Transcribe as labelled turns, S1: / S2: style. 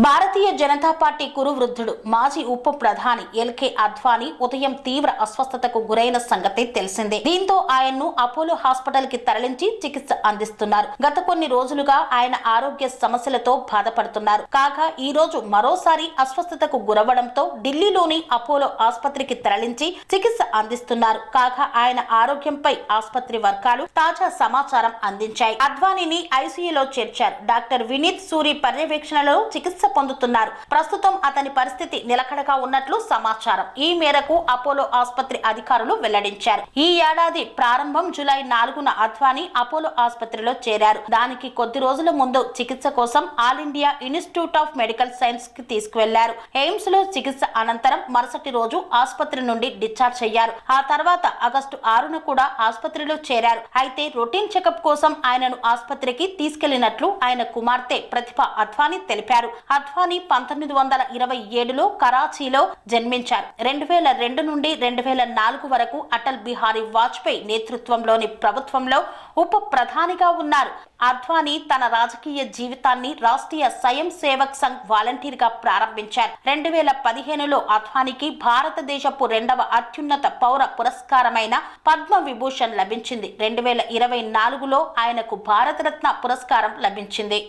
S1: Bharatiya Janata party కురు వృద్ధుడు మాజీ ఉప ప్రధాని ఎల్కే అద్వానీ ఉదయం తీవ్ర అస్వస్థతకు గురైన సంగతి తెలిసిందే. దీంతో ఆయన్ను అపోలో హాస్పిటల్ కి తరలించి చికిత్స అందిస్తున్నారు. గత కొన్ని రోజులుగా ఆయన ఆరోగ్య సమస్యలతో బాధపడుతున్నారు. కాగా ఈ రోజు మరోసారి అస్వస్థతకు గురవడంతో ఢిల్లీలోని అపోలో ఆసుపత్రికి తరలించి చికిత్స అందిస్తున్నారు. కాగా ఆయన ఆరోగ్యంపై ఆసుపత్రి వర్గాలు తాజా సమాచారం అందించాయి. అద్వానీని ఐసీయూలో చేర్చారు. డాక్టర్ వినీత్ సూరి పర్యవేక్షణలో చికిత్స పొందుతున్నారు. ప్రస్తుతం అతని పరిస్థితి నిలకడగా ఉన్నట్లు సమాచారం. ఈ మేరకు అపోలో ఆసుపత్రి అధికారులు వెల్లడించారు. ఈ ఏడాది ప్రారంభం జూలై 4న అద్వానీ అపోలో ఆసుపత్రిలో చేరారు. దానికి కొద్ది రోజుల ముందు చికిత్స కోసం all India institute of medical science కి తీసుకువెళ్లారు. ఎయిమ్స్ లో చికిత్స అనంతరం మరుసటి రోజు ఆసుపత్రి నుండి డిశ్చార్జ్ అయ్యారు. ఆ తర్వాత ఆగస్టు 6న కూడా ఆసుపత్రిలో చేరారు. అయితే రొటీన్ చెకప్ కోసం ఆయనను ఆసుపత్రికి తీసుకెళ్లినట్లు ఆయన కుమార్తె ప్రతిభ అద్వానీ తెలిపారు. అద్వానీ 1927లో కరాచీలో జన్మించారు. 2002 నుండి 2004 వరకు అటల్ బిహారీ వాజ్పేయి నేతృత్వంలోని ప్రభుత్వంలో ఉప ప్రధానిగా ఉన్నారు. అద్వానీ తన రాజకీయ జీవితాన్ని రాష్ట్రీయ స్వయం సేవక్ సంఘ్ వాలంటీర్ గా ప్రారంభించారు. 2015లో అద్వానీకి భారతదేశపు 2వ అత్యున్నత పౌర పురస్కారమైన పద్మ విభూషణ్ లభించింది. 2024లో ఆయనకు భారతరత్న పురస్కారం లభించింది.